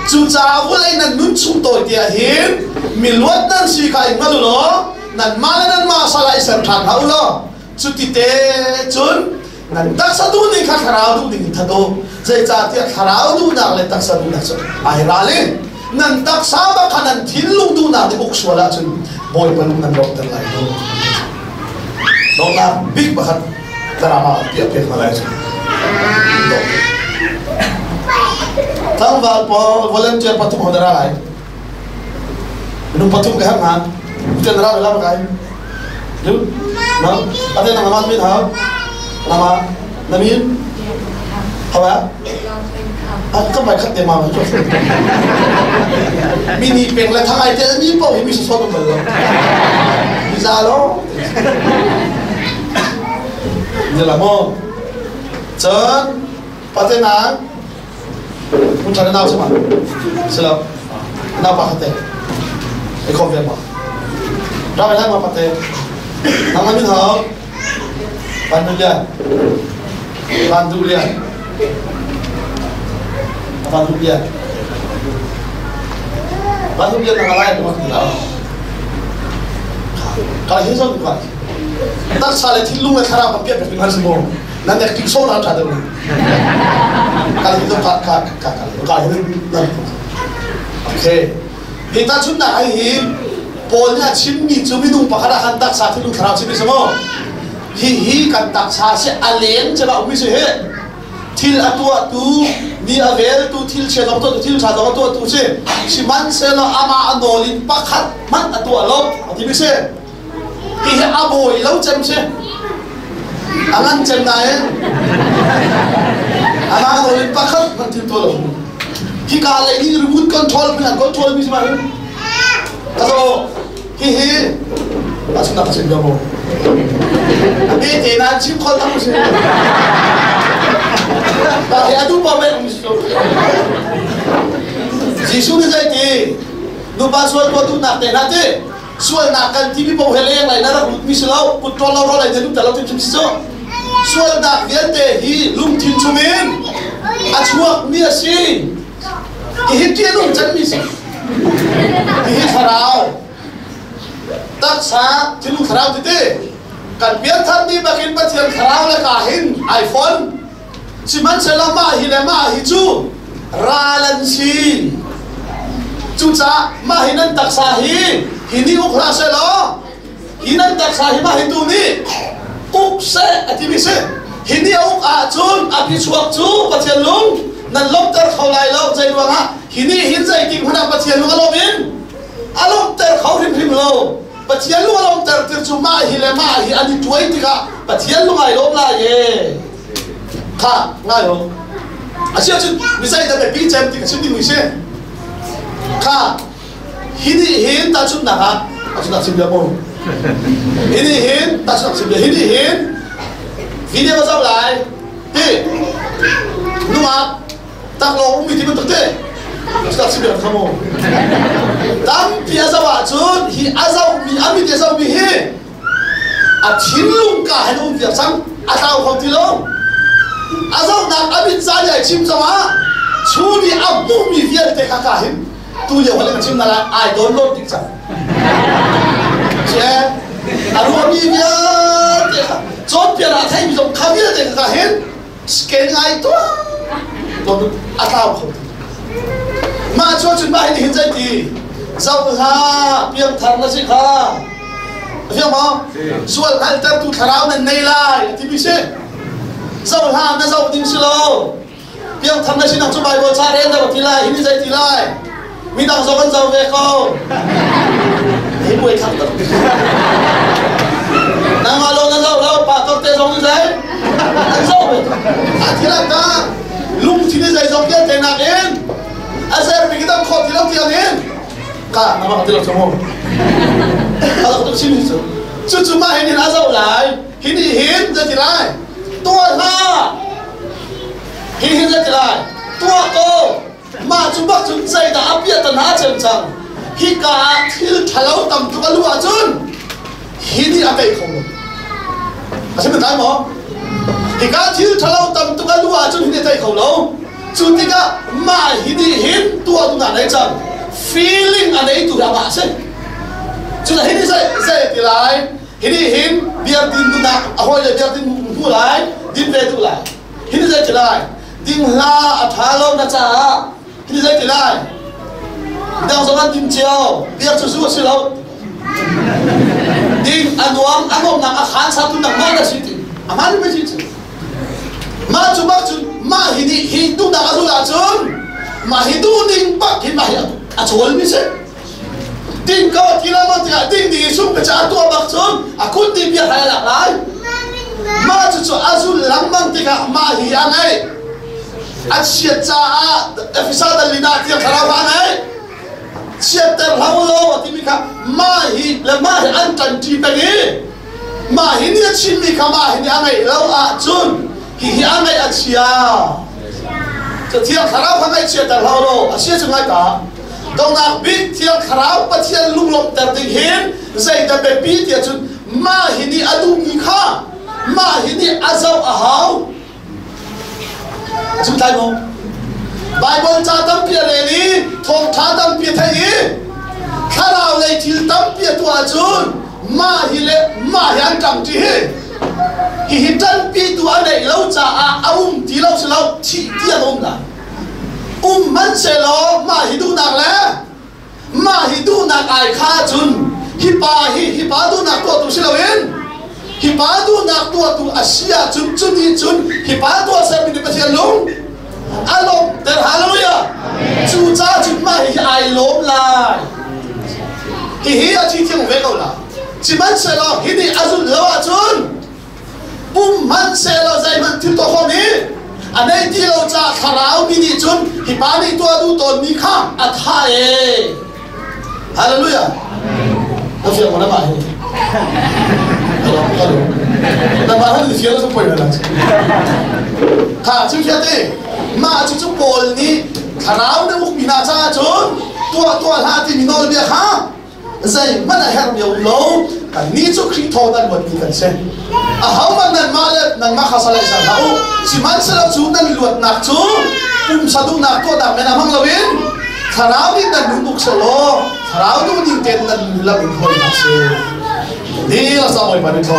chú cha vô lại năn nun chung tội tia hiến mi luat nan si khai ngalo lo nan mala nan ma salai san than hau lo chú tite chun nan tak sa du ni kha kharau du ni thado zai cha tia kharau du na le tak sa du na chu ai ra le nan tak sa ba khanan thil lung du na de buk swala chun boy palung nan doctor lai lo lo na big bakhat drama tia pe malai chu tang val po volunteer patum hodara ai nung patum ka ha utan ra bela ba kai lu na ate na naman min ha nama namin hawa at ka ba khat te ma chu mini peng la thang ai te mi po mi so so bel lo mi za lo de la mo chon pate naคุณจะได้น่าใช่ไหมใช่แล้วน่าปะฮัตเต้ไอ้คนเวียนมาเราไปได้มาปะเต้ทำงานมิถาวปันดุเรียนปันดุเรียนปันดุเรียนปันดุเรียนอะไรตัวนี้แล้วการที่สุดกว่าตัดสายที่ลุงเลยขราบเปียกเป็นการสมองนั่นเด็กที่โซ่เราจัดเลยการที่ต้องการที่นั่นโอเคที่ตัดชุดไหนปนเนี่ยชิ้นมีจุดมีนุ่งปะขราหันตักสาที่ลุงขราบชิ้นเป็นสมองฮีกันตักสาเสียอเลนจะแบบไม่ใช่เหตุทิลตัวตูนี่อเวลตูทิลเชดตัวทิลชาตัวตูเช่ชิมันเซลอามาอันโดลินปะขัดมันตัวลบที่ไม่ใช่ที่เหอาโบยแล้วจำใช่angan cem nae angan oleh pakat nanti tolong jika lagi remote control punya control bisa mana kalau hihi langsung nak cem jauh tapi tenan cem call tamu sih tak ada tu pemain mesti jisu ni jadi lupa soal tu nak tenate soal nakkan TV bau hele yang lain ada misalnya putrol lawan lain jadi dalam tim siso soal nak viete hi lum tin cumin acuak miasi hi dia lum jan misi hi kharau tak sa tilu kharau tite kan biar than ni bakin patian kharau la kahin iPhone siman selama hi lama hi chu ralan si chu cha ma hinan tak sa hi hini ukra se lo hinan tak sa hi ma hi tu ni uk se ati bi se hini uk a chun api chuak chu pathian lung nan lom ter khaulai lo jai wanga hini hin jai king hana pathian lung alo bin alom ter khau him him lo pathian lung alom ter ter chu ma hi le ma hi ani tuai tika pathian lung ai lom la ye kha ngai lo asia chu misai da be pi chem tika chim ni se kha hini hin ta chun na ha achuna chim ya mo hini hin ta chun chim ya hini hin video vào lại đi đúng không tao lo umi thì mình thực tế chúng ta xin được không tám phía sau à chút thì azau mi ami thì azau mi he à chín lung cả hai lung việc sang azau không thì lâu azau nạp ami ra vậy chim sao á chú đi áp bung mi việc thì cả hin tu nhiều hơn là chim là ai đốn lốt thì sao chứ à luôn mi việc chốt biệt là thay vì dùng khám biết thì cả hết scan ngay to rồi ăn tao không mà cho chúng ta hiện在thì sao ha biếng thằng nó sẽ khá hiểu không xuôi hai tập tu khảo nên này lại thì biết chứ sao ha nó sao tính silo biếng thằng nó sẽ nằm trong bài vở cha đến đâu thì lại hiện在thì lại mình đang do con giàu về không thấy mùi khát tập nang malo na lâu patok te giống như thế anh dâu vậy thì là ta lung thì như vậy giống như thế nào đến anh xem mình cái tâm khổ thì lâu tiền đến cả nó bảo tiền lâu không anh không xin gì chứ chúng ta hiện anh dâu lại hiện thì hiện ra thì lại tua ha hiện ra thì lại tua cô mà chúng bác chúng dây đã áp biết tận há chừng chẳng khi cả khi thả lâu tầm tụi anh lúa chân hini akai không à xem cái mỏ thì cá thiếu thà lâu tầm tụi anh lúa chân hini akai không lâu chú tí cả mà hin tua tu nà này chẳng feeling anh ấy tu ra mà sẽ chú là hin dậy thì lại hin biar tin tu nà hồi là biar tin tu lại tin về tu lại hin dậy thì lại tin la thà lâu na cha hin dậy thì lại đang sống ăn tin chiều biar chú chú sư lâu tin anh ông nằm khán sát tu nằm mai là gì thì mai là gì mà chú bác chú mà hi tu nằm ở là chun mà hi tu ninh bác hi mà à chú ơi mi sẽ tin câu thì là mà tin đi xuống cái cha tua bác chun à cũng tin biết hay là lại mà chú azu lắm mang thì cả mà hi anh ấy à chia cha episode là lina thì khá là này chia ter lâu lâu thì mi cả mà hi là mà hi anh trần chi bên đi mà hi ni chi mi cả mà hi anh ấy lâu à chun hi anh ấy à chiaจะเที่ยวขาราวข้างในเชียแต่เราโลอาเชียจังไงกะตรงนั้นบิดเที่ยวขาราวปะเที่ยวลุงลมแต่ติเห็นใจแต่เป็นปีเที่ยวจนมาหินี่อดุมีค่ามาหินี่อาเจ้าอาหาวจุดท้ายมั้งไบเบิลจ้าตั้มเปียเรนี่ทองท้าตั้มเปียไทยขาราวเลยที่ตั้มเปียตัวจุนมาหิเลมาหิอันจังจีhi tan pi tu ane lo cha a ti lo se lo thi tia dom la man se lo ma hi du nak le ma hi du nak ai kha chun hi pa du nak to tu se lo in hi pa du nak to tu asia chun hi pa tu se mi ni pa sia lung alom ter hallelujah chu cha chun ma hi ai lom lai hi a chi thiang ve ko la chi man se lo hi ni azun lo a chun man se lo zai man thil to khom ni anei ti lo cha kharau mi ni chun hi pa ni to du ton mi kha a tha e hallelujah amen afia mana ma he hello na ma han fia lo poi na kha chu khia te ma chu pol ni kharau na muk mi na cha chun to ha ti mi no bi kha zai mana her mi lo kan ni chu khri tho dan bot ni kan se a how man nan ma le nan ma khasa le sa hau si man sa chu nan luat nak chu sa du nak to da me na mang lawin kharau ni nan nu buk sa lo kharau du ni ten nan la bin hoi na se ni la sa moi pa ni tho